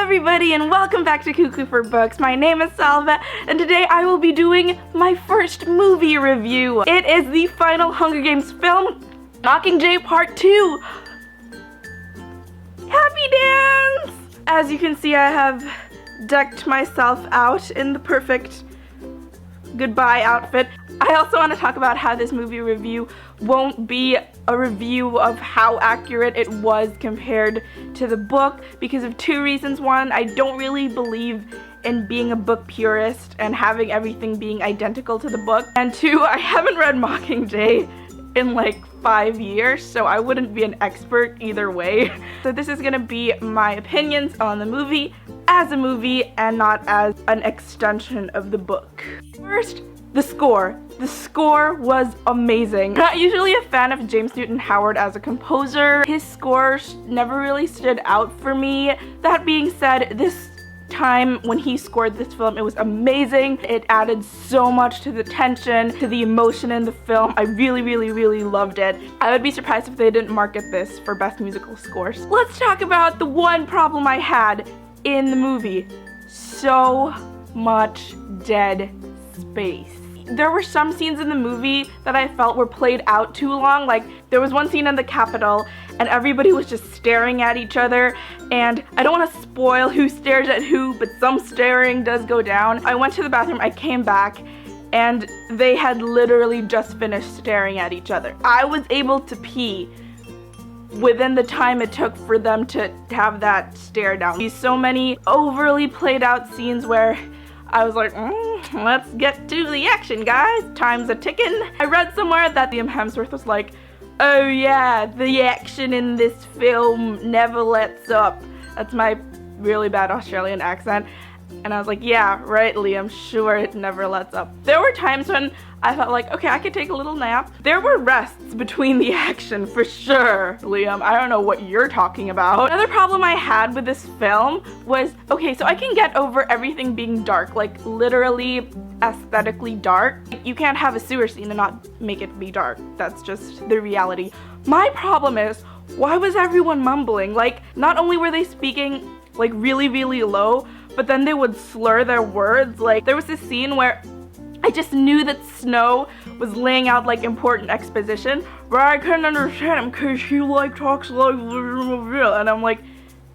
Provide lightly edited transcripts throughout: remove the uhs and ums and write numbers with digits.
everybody, and welcome back to Cuckoo for Books. My name is Salva, and today I will be doing my first movie review. It is the final Hunger Games film, Mockingjay Part 2. Happy dance! As you can see, I have decked myself out in the perfect goodbye outfit. I also want to talk about how this movie review won't be a review of how accurate it was compared to the book because of two reasons. One, I don't really believe in being a book purist and having everything being identical to the book. And two, I haven't read Mockingjay in like 5 years, so I wouldn't be an expert either way. So this is gonna be my opinions on the movie as a movie and not as an extension of the book. First, the score. The score was amazing. I'm not usually a fan of James Newton Howard as a composer. His score never really stood out for me. That being said, this time when he scored this film, it was amazing. It added so much to the tension, to the emotion in the film. I really loved it. I would be surprised if they didn't market this for best musical scores. Let's talk about the one problem I had in the movie. So much dead space. There were some scenes in the movie that I felt were played out too long. Like, there was one scene in the Capitol and everybody was just staring at each other, and I don't want to spoil who stares at who, but some staring does go down. I went to the bathroom, I came back, and they had literally just finished staring at each other. I was able to pee within the time it took for them to have that stare down. So many overly played out scenes where I was like, let's get to the action, guys. Time's a ticking. I read somewhere that Liam Hemsworth was like, oh yeah, the action in this film never lets up. That's my really bad Australian accent. And I was like, yeah, right, Liam, sure, it never lets up. There were times when I felt like, okay, I could take a little nap. There were rests between the action, for sure, Liam. I don't know what you're talking about. Another problem I had with this film was, okay, so I can get over everything being dark, like literally aesthetically dark. You can't have a sewer scene and not make it be dark. That's just the reality. My problem is, why was everyone mumbling? Like, not only were they speaking like really low, but then they would slur their words. Like, there was this scene where I just knew that Snow was laying out like important exposition, but I couldn't understand him because he like talks like, and I'm like,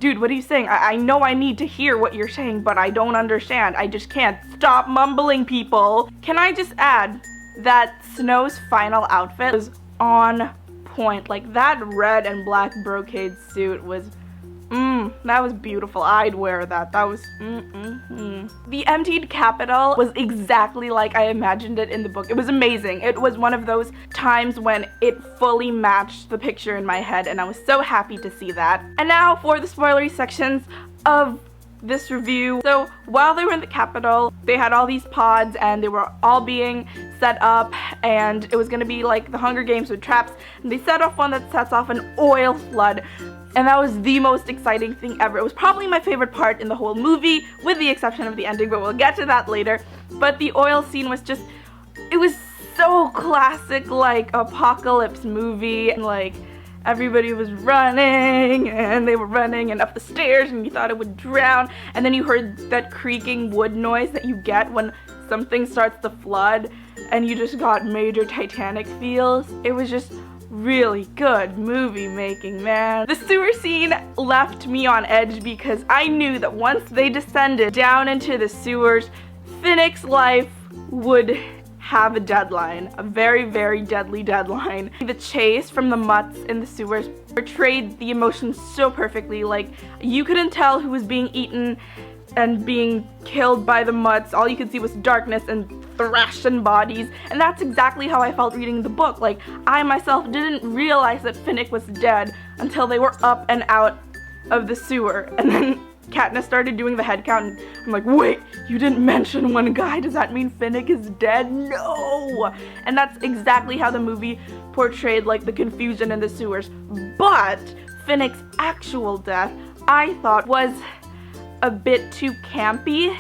dude, what are you saying? I know I need to hear what you're saying, but I don't understand. I just can't. Stop mumbling, people. Can I just add that Snow's final outfit was on point? Like, that red and black brocade suit was that was beautiful. I'd wear that. That was The emptied Capitol was exactly like I imagined it in the book. It was amazing. It was one of those times when it fully matched the picture in my head, and I was so happy to see that. And now for the spoilery sections of this review. So while they were in the Capitol, they had all these pods and they were all being set up, and it was gonna be like the Hunger Games with traps, and they set off one that sets off an oil flood. And that was the most exciting thing ever. It was probably my favorite part in the whole movie, with the exception of the ending, but we'll get to that later. But the oil scene was just, it was so classic, like, apocalypse movie. And, like, everybody was running, and they were running and up the stairs, and you thought it would drown. And then you heard that creaking wood noise that you get when something starts to flood, and you just got major Titanic feels. It was just really good movie making, man. The sewer scene left me on edge because I knew that once they descended down into the sewers, Finality Life would have a deadline, a very deadly deadline. The chase from the mutts in the sewers portrayed the emotions so perfectly. Like, you couldn't tell who was being eaten and being killed by the mutts. All you could see was darkness and thrashing bodies, and that's exactly how I felt reading the book. Like, I myself didn't realize that Finnick was dead until they were up and out of the sewer, and then Katniss started doing the head count, and I'm like, wait, you didn't mention one guy, does that mean Finnick is dead? No! And that's exactly how the movie portrayed, like, the confusion in the sewers. But Finnick's actual death, I thought, was a bit too campy,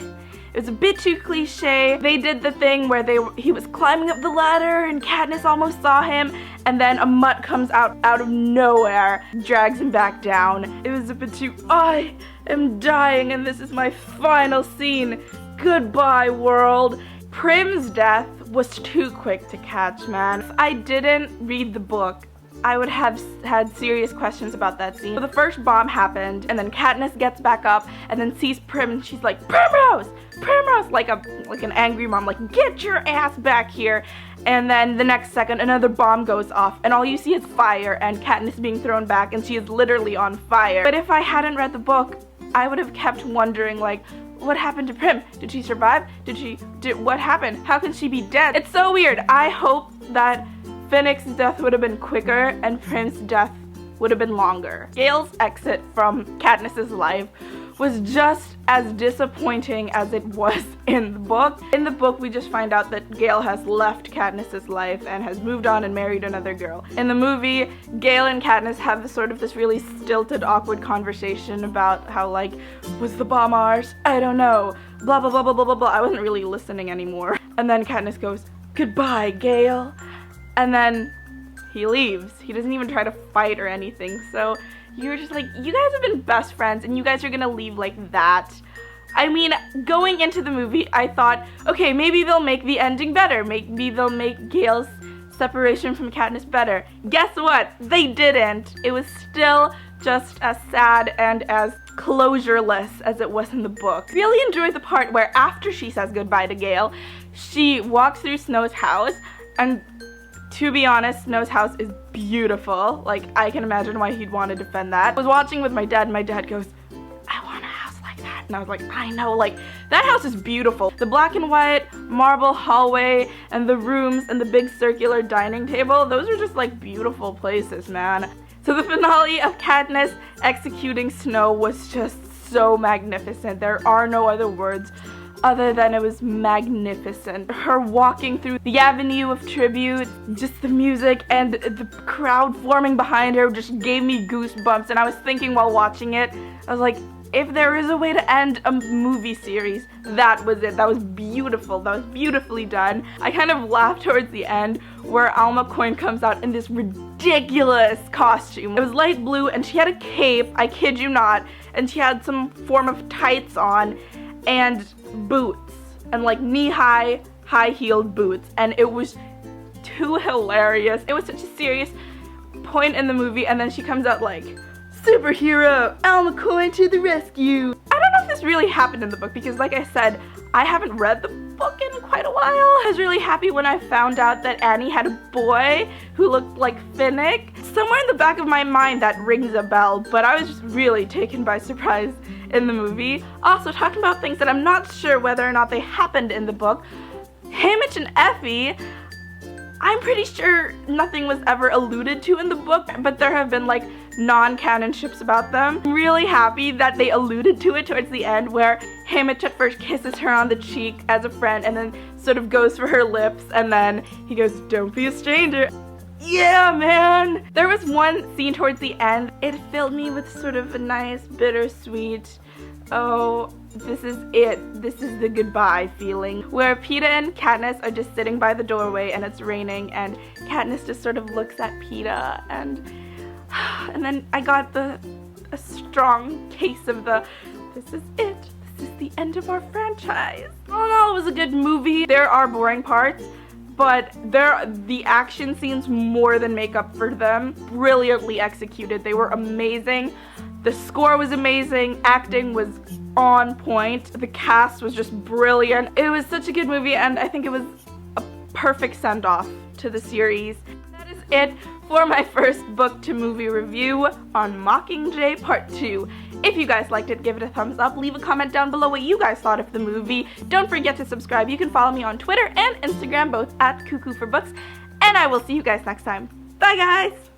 It was a bit too cliche. They did the thing where he was climbing up the ladder and Katniss almost saw him, and then a mutt comes out of nowhere, drags him back down. It was a bit too, I am dying and this is my final scene. Goodbye, world. Prim's death was too quick to catch, man. If I didn't read the book, I would have had serious questions about that scene. So the first bomb happened, and then Katniss gets back up and then sees Prim, and she's like, Primrose! Primrose! Like an angry mom, like, get your ass back here! And then the next second, another bomb goes off, and all you see is fire and Katniss being thrown back, and she is literally on fire. But if I hadn't read the book, I would have kept wondering, like, what happened to Prim? Did she survive? What happened? How can she be dead? It's so weird. I hope that Finnick's death would have been quicker and Prim's death would have been longer. Gale's exit from Katniss's life was just as disappointing as it was in the book. In the book, we just find out that Gale has left Katniss's life and has moved on and married another girl. In the movie, Gale and Katniss have this really stilted, awkward conversation about how, like, was the bomb ours? I don't know. Blah, blah, blah, blah, blah, blah, blah. I wasn't really listening anymore. And then Katniss goes, goodbye, Gale. And then he leaves. He doesn't even try to fight or anything. So you're just like, you guys have been best friends and you guys are gonna leave like that. I mean, going into the movie, I thought, okay, maybe they'll make the ending better. Maybe they'll make Gale's separation from Katniss better. Guess what? They didn't. It was still just as sad and as closureless as it was in the book. Really enjoyed the part where after she says goodbye to Gale, she walks through Snow's house, and to be honest, Snow's house is beautiful. Like, I can imagine why he'd want to defend that. I was watching with my dad, and my dad goes, I want a house like that. And I was like, I know, like, that house is beautiful. The black and white marble hallway and the rooms and the big circular dining table, those are just like beautiful places, man. So the finale of Katniss executing Snow was just so magnificent. There are no other words other than it was magnificent. Her walking through the avenue of tribute, just the music and the crowd forming behind her just gave me goosebumps, and I was thinking while watching it, I was like, if there is a way to end a movie series, that was it. That was beautiful. That was beautifully done. I kind of laughed towards the end where Alma Coin comes out in this ridiculous costume. It was light blue and she had a cape, I kid you not, and she had some form of tights on and boots, and like knee-high, high-heeled boots, and it was too hilarious. It was such a serious point in the movie, and then she comes out like, superhero, Alma Coin to the rescue. I don't know if this really happened in the book, because like I said, I haven't read the book in quite a while. I was really happy when I found out that Annie had a boy who looked like Finnick. Somewhere in the back of my mind that rings a bell, but I was just really taken by surprise in the movie. Also, talking about things that I'm not sure whether or not they happened in the book, Haymitch and Effie, I'm pretty sure nothing was ever alluded to in the book, but there have been like non-canon ships about them. I'm really happy that they alluded to it towards the end, where Haymitch at first kisses her on the cheek as a friend and then sort of goes for her lips, and then he goes, don't be a stranger. Yeah, man! There was one scene towards the end, it filled me with sort of a nice bittersweet, oh, this is it, this is the goodbye feeling, where Peeta and Katniss are just sitting by the doorway and it's raining, and Katniss just sort of looks at Peeta, and then I got a strong case of this is it, this is the end of our franchise. All in all, it was a good movie. There are boring parts, but the action scenes more than make up for them. Brilliantly executed. They were amazing. The score was amazing. Acting was on point. The cast was just brilliant. It was such a good movie, and I think it was a perfect send-off to the series. That is it for my first book to movie review on Mockingjay Part 2. If you guys liked it, give it a thumbs up. Leave a comment down below what you guys thought of the movie. Don't forget to subscribe. You can follow me on Twitter and Instagram, both at Cuckoo for Books. And I will see you guys next time. Bye, guys!